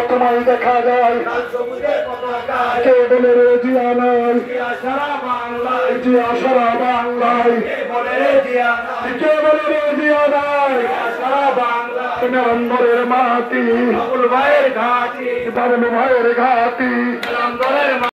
তোমায় দেখা যায় কে বলে রে জিয়া নাই জিয়া সারা বাংলায় কে বলে রে জিয়া নাই নরেন্দ্রের মাটি ভাইয়ের ঘাটি ধর্ম ভাইয়ের ঘাটি